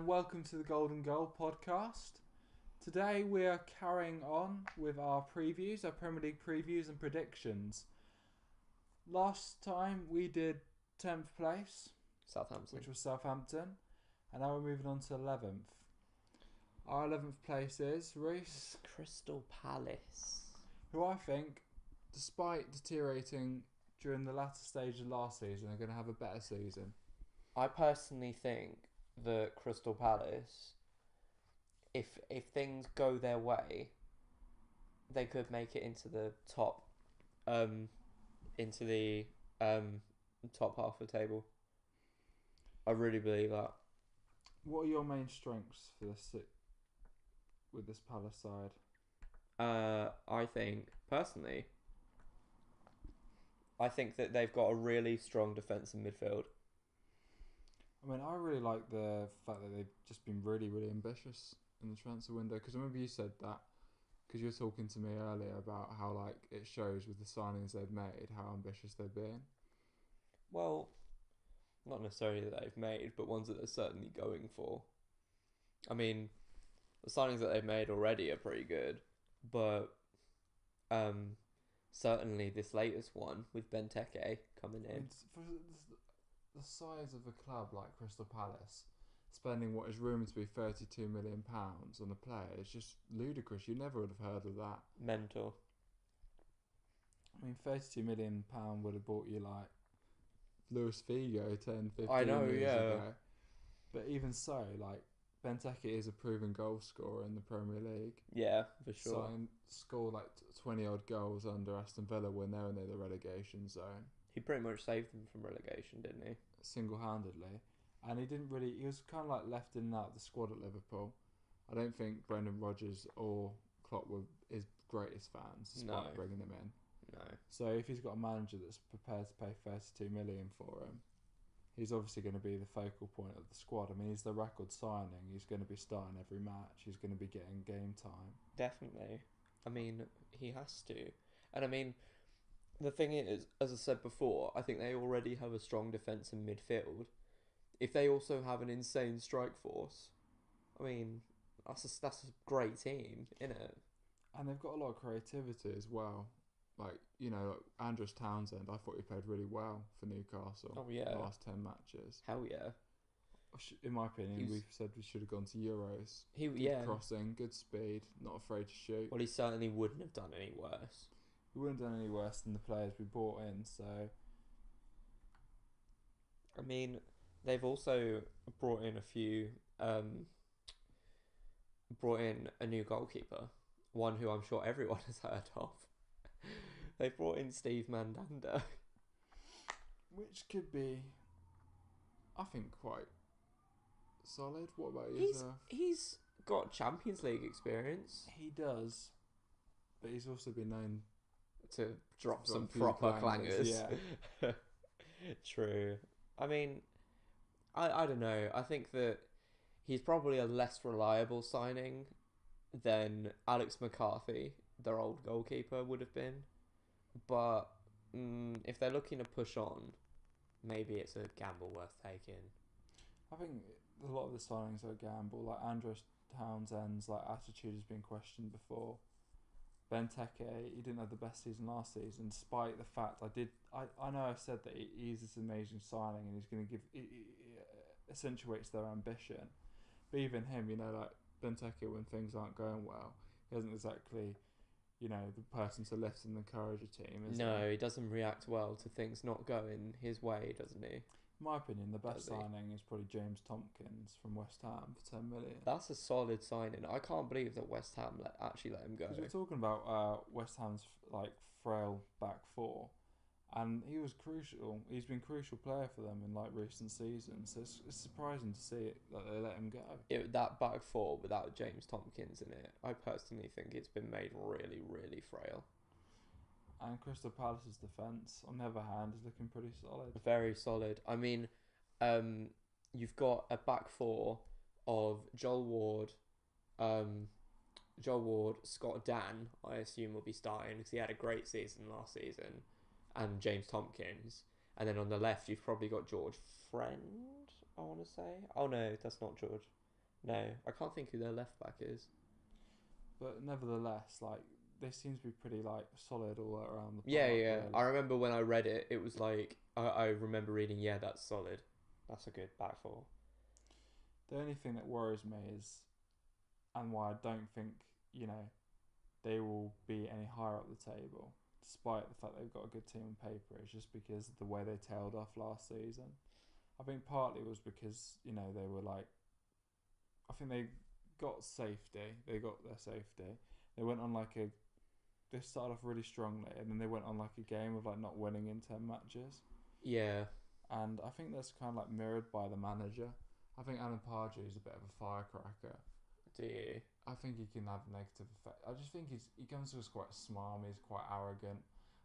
and welcome to the Golden Goal podcast. Today we are carrying on with our previews, our Premier League previews and predictions. Last time we did 10th place, Southampton. which was Southampton, and now we're moving on to 11th. Our 11th place is Reece, Crystal Palace. who I think, despite deteriorating during the latter stage of last season, are going to have a better season. I personally think that Crystal Palace, if things go their way, they could make it into the top, into the top half of the table. I really believe that. What are your main strengths for this with this Palace side? I think personally, I think that they've got a really strong defensive midfield. I mean, I really like the fact that they've just been really, really ambitious in the transfer window. Because I remember you said that, because you were talking to me earlier about how like it shows with the signings they've made how ambitious they've been. Well, not necessarily that they've made, but ones that they're certainly going for. I mean, the signings that they've made already are pretty good, but certainly this latest one with Benteke coming I in. mean, for the size of a club like Crystal Palace, spending what is rumoured to be £32 million on a player is just ludicrous. You never would have heard of that. Mental. I mean, £32 million would have bought you like Luis Figo 10, 15 I know, years yeah. ago. But even so, like, Benteke is a proven goal scorer in the Premier League. Yeah, for sure. Scored like 20 odd goals under Aston Villa when they were near the relegation zone, He pretty much saved them from relegation, didn't he? single handedly. And he was kind of like left in and out of the squad at Liverpool. I don't think Brendan Rodgers or Klopp were his greatest fans, despite bringing him in. No. So if he's got a manager that's prepared to pay 32 million for him, he's obviously going to be the focal point of the squad. I mean, he's the record signing. He's going to be starting every match. He's going to be getting game time. Definitely. I mean, he has to. And I mean, the thing is, as I said before, I think they already have a strong defence in midfield. If they also have an insane strike force, I mean, that's a great team, isn't it? And they've got a lot of creativity as well. Like, you know, like Andros Townsend, I thought he played really well for Newcastle. Oh, yeah. The last 10 matches. Hell yeah. In my opinion, He was- we've said we should have gone to Euros. Yeah. Crossing, good speed, not afraid to shoot. Well, he certainly wouldn't have done any worse. We wouldn't have done any worse than the players we brought in, so... I mean, they've also brought in brought in a new goalkeeper, one who I'm sure everyone has heard of. They brought in Steve Mandanda. Which could be, I think, quite solid. What about yourself? He's got Champions League experience He does, but he's also been known to drop Got some a few proper clangers, clangers. True. I mean, I don't know. I think that he's probably a less reliable signing than Alex McCarthy, their old goalkeeper, would have been. But if they're looking to push on, maybe it's a gamble worth taking. I think a lot of the signings are a gamble. Like Andros Townsend's attitude has been questioned before. Benteke, he didn't have the best season last season, despite the fact I know I've said that he's this amazing signing and he's going to give it accentuates their ambition. But even him, you know, like Benteke, when things aren't going well, he isn't exactly, you know, the person to lift and encourage a team. No, he doesn't react well to things not going his way, doesn't he? In my opinion, the best Does he? signing is probably James Tompkins from West Ham for 10 million. That's a solid signing. I can't believe that West Ham actually let him go. Because we're talking about West Ham's frail back four, and he was crucial. He's been a crucial player for them in recent seasons. So it's surprising to see it that they let him go. That back four without James Tompkins in it, I personally think it's been made really, really frail. And Crystal Palace's defence, on the other hand, is looking pretty solid. Very solid. I mean, you've got a back four of Joel Ward, Scott Dan, I assume will be starting because he had a great season last season, and James Tompkins. And then on the left, you've probably got George Friend, I want to say. Oh no, that's not George. No, I can't think who their left back is. But nevertheless, like they seem to be pretty like solid all around the Yeah, park. yeah. Really. I remember when I read it, it was like I remember reading, yeah, that's solid. That's a good back four. The only thing that worries me is, and why I don't think they will be any higher up the table, despite the fact they've got a good team on paper, is just because of the way they tailed off last season. I think partly was because they were like, I think they got safety. They got their safety. They went on like a. They started off really strongly, and then they went on like a game of like not winning in 10 matches. Yeah. And I think that's kind of like mirrored by the manager. I think Alan Pardew is a bit of a firecracker. Do you? I think he can have a negative effect. I just think he comes across quite smarmy. He's quite arrogant.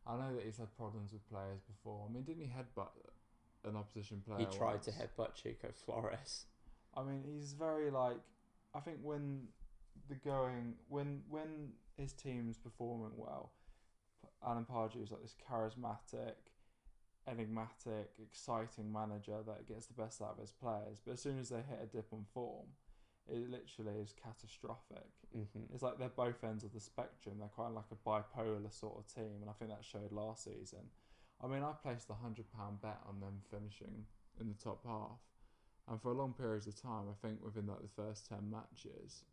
I know that he's had problems with players before. I mean, didn't he headbutt an opposition player? He tried to once? headbutt Chico Flores. I mean, he's very like. I think when when his team's performing well, Alan Pardew is like this charismatic, enigmatic, exciting manager that gets the best out of his players. But as soon as they hit a dip on form, it literally is catastrophic. Mm-hmm. It's like they're both ends of the spectrum. They're kind of like a bipolar sort of team, and I think that showed last season. I mean, I placed £100 bet on them finishing in the top half, and for a long periods of time, I think within like the first 10 matches,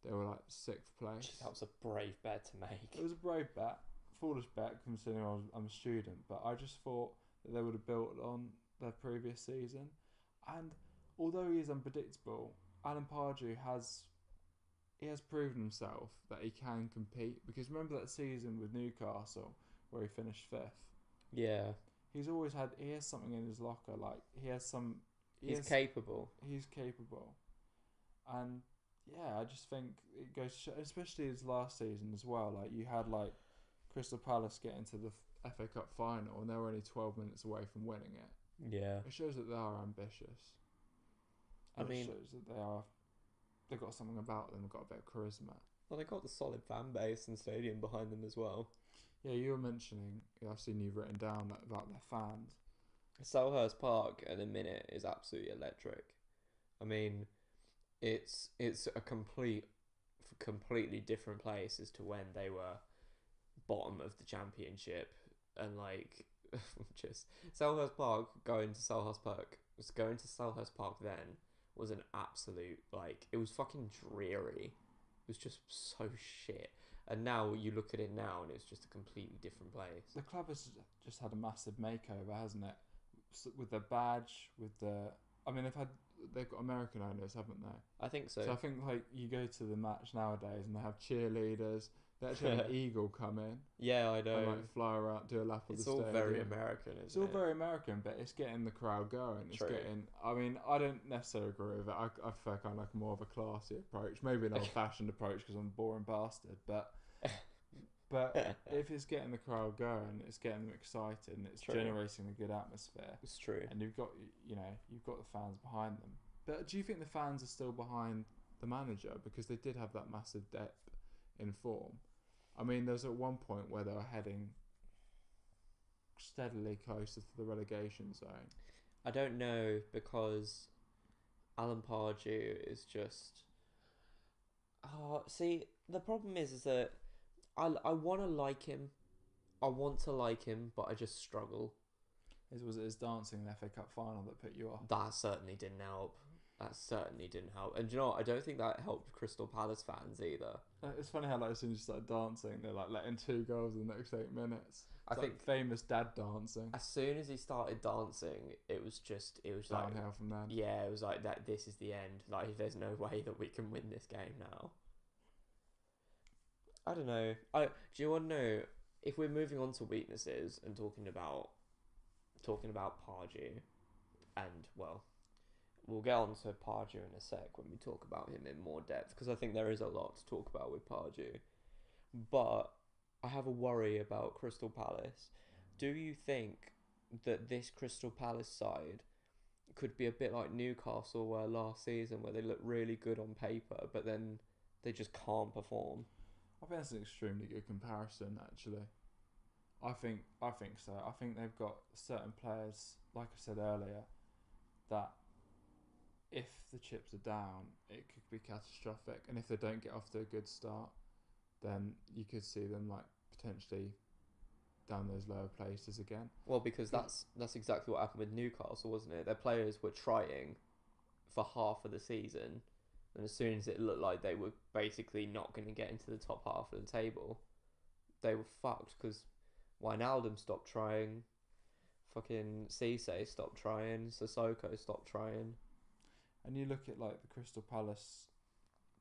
they were like 6th place. That was a brave bet to make. It was a brave bet, foolish bet considering I'm a student, but I just thought that they would have built on their previous season. And although he is unpredictable, Alan Pardew has proven himself that he can compete. Because remember that season with Newcastle where he finished 5th. Yeah. He has something in his locker. Like He's capable. He's capable, and yeah, I just think it goes to show, especially his last season as well. Like you had like Crystal Palace get into the FA Cup final, and they were only 12 minutes away from winning it. Yeah. It shows that they are ambitious. I mean, it shows that they've got something about them. They've got a bit of charisma. well, they got the solid fan base and stadium behind them as well. Yeah, you were mentioning. I've seen you've written down about their fans. Selhurst Park at the minute is absolutely electric. I mean, it's a completely different place as to when they were bottom of the championship, and like just Selhurst Park going to Selhurst Park then was an absolute, like, it was fucking dreary. It was just so shit. And now you look at it now and it's just a completely different place. The club has just had a massive makeover, hasn't it? With the badge, I mean, they've got American owners, haven't they? I think so. So I think like you go to the match nowadays and they have cheerleaders. They actually have an eagle come in. Yeah, I know. And like fly around, do a lap of the stadium. It's all very American, isn't it? It's all very American, but it's getting the crowd going. It's True. I mean, I don't necessarily agree with it. I prefer kind of like more of a classy approach, maybe an old-fashioned approach because I'm a boring bastard. But if it's getting the crowd going, it's getting them excited, and it's True. generating a good atmosphere. It's true. And you've got the fans behind them. But do you think the fans are still behind the manager because they did have that massive dip in form? I mean, there's at one point where they were heading steadily closer to the relegation zone. I don't know, because Alan Pardew is just. See, the problem is that I want to like him. I want to like him, but I just struggle. Was it his dancing in the FA Cup final that put you off? That certainly didn't help. And do you know what? I don't think that helped Crystal Palace fans either. It's funny how like as soon as you started dancing, they're like letting 2 goals in the next 8 minutes. I think like famous dad dancing. As soon as he started dancing, it was downhill like, from then. Yeah, it was like that. This is the end. Like, there's no way that we can win this game now. I don't know. Do you want to know, if we're moving on to weaknesses and talking about Pardew, and well, we'll get on to Pardew in a sec when we talk about him in more depth, because I think there is a lot to talk about with Pardew. But I have a worry about Crystal Palace. Do you think that this Crystal Palace side could be a bit like Newcastle were last season, where they look really good on paper, but then they just can't perform? I think that's an extremely good comparison, actually. I think so. I think they've got certain players, like I said earlier, that if the chips are down, it could be catastrophic. And if they don't get off to a good start, then you could see them like potentially down those lower places again. Well, because that's exactly what happened with Newcastle, wasn't it? Their players were trying for half of the season, and as soon as it looked like they were basically not going to get into the top half of the table, they were fucked because Wijnaldum stopped trying, fucking Cisse stopped trying, Sissoko stopped trying. And you look at like the Crystal Palace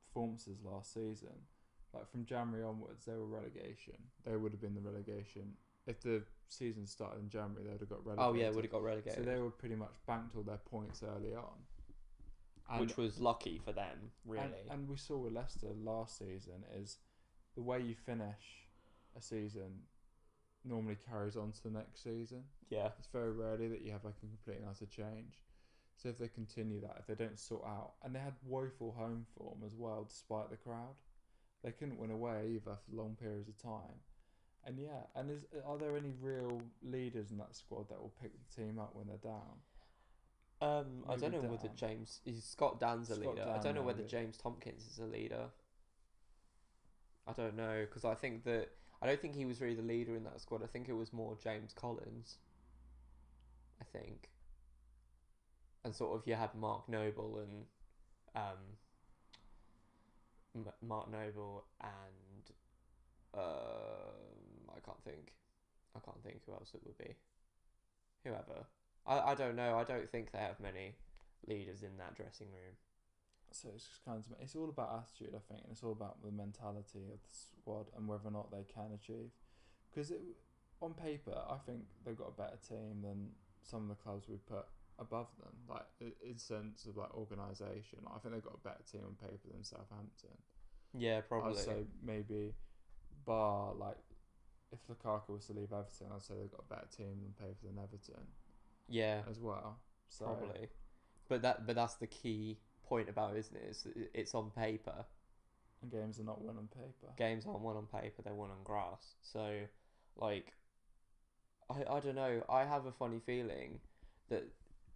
performances last season, like from January onwards, they were relegation. They would have been the relegation. If the season started in January, they would have got relegated. Oh yeah, would have got relegated. So they were pretty much banked all their points early on. And, which was lucky for them, really. And we saw with Leicester last season is the way you finish a season normally carries on to the next season. Yeah. It's very rarely that you have like a complete and utter change. So if they continue that, if they don't sort out, and they had woeful home form as well, despite the crowd, they couldn't win away either for long periods of time. And yeah, and are there any real leaders in that squad that will pick the team up when they're down? I don't know whether Scott Dan's a Scott leader. Dan, I don't know whether maybe. James Tompkins is a leader. I don't know, because I don't think he was really the leader in that squad. I think it was more James Collins. I think. And sort of you had Mark Noble and Mark Noble and I can't think who else it would be. Whoever. I don't know. I don't think they have many leaders in that dressing room. So it's just kind of, it's all about attitude, I think, and it's all about the mentality of the squad and whether or not they can achieve. Because on paper, I think they've got a better team than some of the clubs we put above them. Like in sense of like organisation, I think they've got a better team on paper than Southampton. Yeah, probably. I'd say maybe, bar like if Lukaku was to leave Everton, I'd say they've got a better team on paper than Everton. Yeah, as well. So, probably. But that's the key point about it, isn't it? It's on paper. And games are not won on paper. Games aren't won on paper; they're won on grass. So, like, I don't know. I have a funny feeling that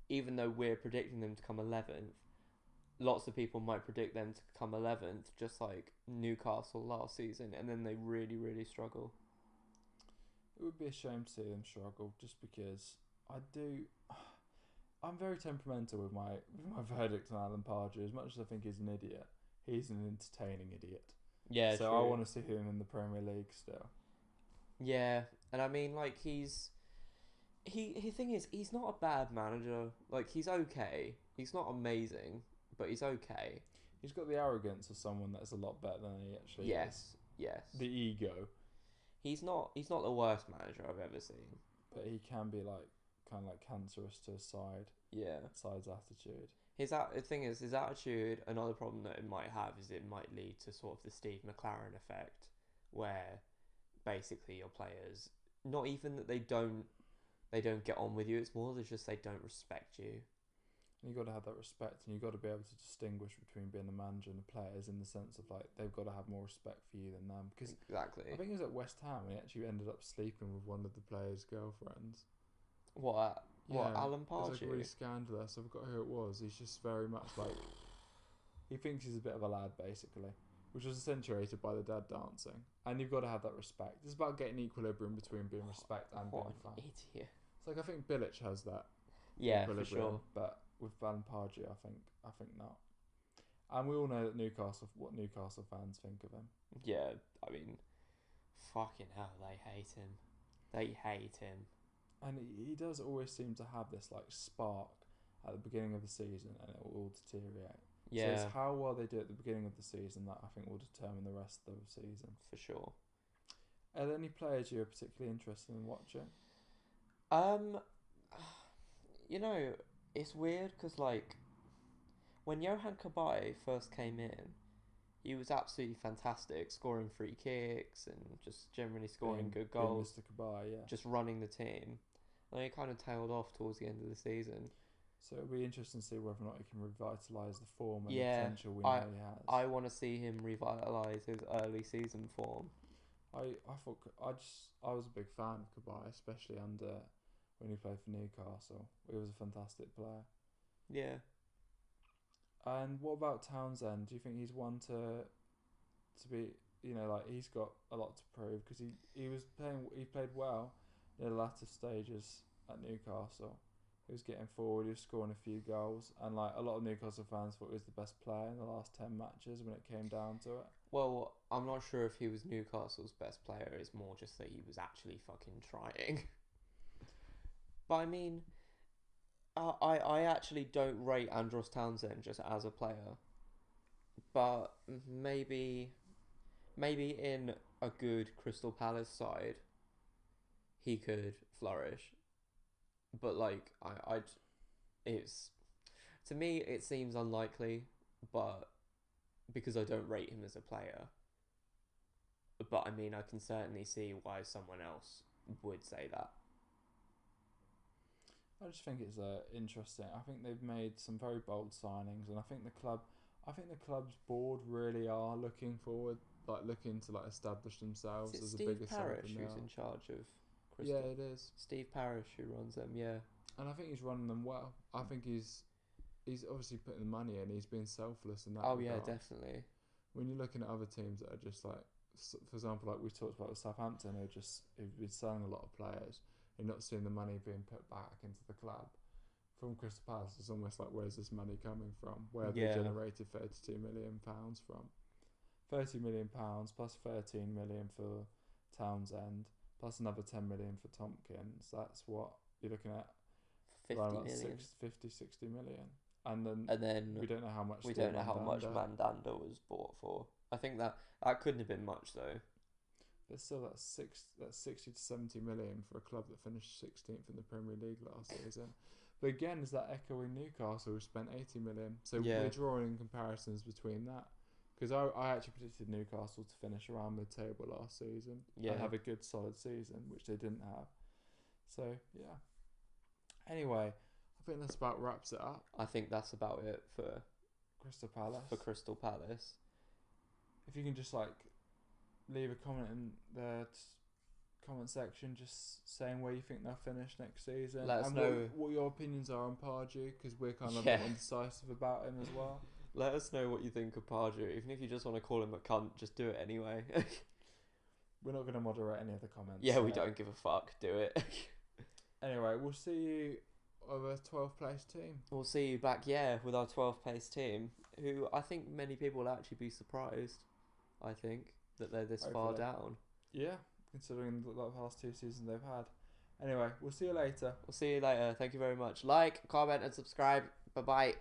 even though we're predicting them to come 11th, lots of people might predict them to come 11th, just like Newcastle last season, and then they really, really struggle. It would be a shame to see them struggle, just because I'm very temperamental with my verdict on Alan Pardew. As much as I think he's an idiot, he's an entertaining idiot. Yeah, so true. I want to see him in the Premier League still. Yeah, and I mean, like, his thing is, he's not a bad manager. Like, he's okay. He's not amazing, but he's okay. He's got the arrogance of someone that's a lot better than he actually is. Yes. The ego. He's not the worst manager I've ever seen. But he can be like kind of like cancerous to his side. Yeah. Side's attitude. The thing is, his attitude. Another problem that it might have is it might lead to sort of the Steve McLaren effect, where basically your players, not even that they don't get on with you. It's more than just they don't respect you. And you've got to have that respect, and you've got to be able to distinguish between being a manager and the players in the sense of like they've got to have more respect for you than them. Because exactly. I think it was at West Ham when he actually ended up sleeping with one of the players' girlfriends. What? What? Alan Pardew? It's like really scandalous. I've got who it was. He's just very much like he thinks he's a bit of a lad, basically, which was accentuated by the dad dancing. And you've got to have that respect. It's about getting equilibrium between being respect and being fun. Idiot. It's like I think Bilic has that. Yeah, for sure. But with Alan Pardew, I think not. And we all know that what Newcastle fans think of him. Yeah, I mean, fucking hell, they hate him. They hate him. And he does always seem to have this like spark at the beginning of the season, and it will all deteriorate. Yeah. So it's how well they do at the beginning of the season that I think will determine the rest of the season. For sure. Are there any players you're particularly interested in watching? You know, it's weird because like when Johan Cabaye first came in, he was absolutely fantastic, scoring free kicks and just generally scoring good goals. Mr. Cabaye, yeah. Just running the team. And then he kind of tailed off towards the end of the season. So it'll be interesting to see whether or not he can revitalise the form and the potential we know he has. I want to see him revitalise his early season form. I was a big fan of Cabaye, especially under when he played for Newcastle. He was a fantastic player. Yeah. And what about Townsend? Do you think he's one to be? You know, like he's got a lot to prove because he played well in the latter stages at Newcastle. He was getting forward, he was scoring a few goals, and like a lot of Newcastle fans thought he was the best player in the last 10 matches when it came down to it. Well, I'm not sure if he was Newcastle's best player. It's more just that he was actually fucking trying. But I mean, I actually don't rate Andros Townsend just as a player, but maybe in a good Crystal Palace side, he could flourish. But like it's to me it seems unlikely, but because I don't rate him as a player. But I mean, I can certainly see why someone else would say that. I just think it's interesting. I think they've made some very bold signings, and I think the club's board really are looking forward, like looking to like establish themselves Is it as the Steve biggest side Parish than they who's are. in charge of Yeah, Crystal? it is, Steve Parish who runs them, yeah. and I think he's running them well. I think he's obviously putting the money in. He's being selfless in that Oh regard. yeah, definitely. When you're looking at other teams that are just like, for example, like we talked about with Southampton, who've been selling a lot of players and not seeing the money being put back into the club. From Crystal Palace, it's almost like, where's this money coming from? Where have they Yeah. generated £32 million from? £30 million plus 13 million for Townsend, plus another 10 million for Tompkins. That's what you're looking at, 50 around about million. 60 million. And then And then we don't know how much. we Steve don't know how much Mandanda. Mandanda was bought for. I think that couldn't have been much though. But still, that's 60 to 70 million for a club that finished 16th in the Premier League last season. But again, is that echoing Newcastle, who spent 80 million? So Yeah. we're drawing comparisons between that. Because I actually predicted Newcastle to finish around mid-table last season Yeah. and have a good, solid season, which they didn't have. So, yeah. Anyway, I think that's about wraps it up. I think that's about it for Crystal Palace. Crystal Palace. If you can just, like, leave a comment in the comment section just saying where you think they'll finish next season. Let us and know what your opinions are on Pardew, because we're kind of Yeah. a bit indecisive about him as well. Let us know what you think of Pardew. Even if you just want to call him a cunt, just do it anyway. We're not going to moderate any of the comments. Yeah, we don't give a fuck. Do it. Anyway, we'll see you with a 12th place team. We'll see you back, with our 12th place team, who I think many people will actually be surprised, I think, that they're this far Hopefully. down. Yeah, considering the past 2 seasons they've had. Anyway, we'll see you later. We'll see you later. Thank you very much. Like, comment, and subscribe. Bye-bye.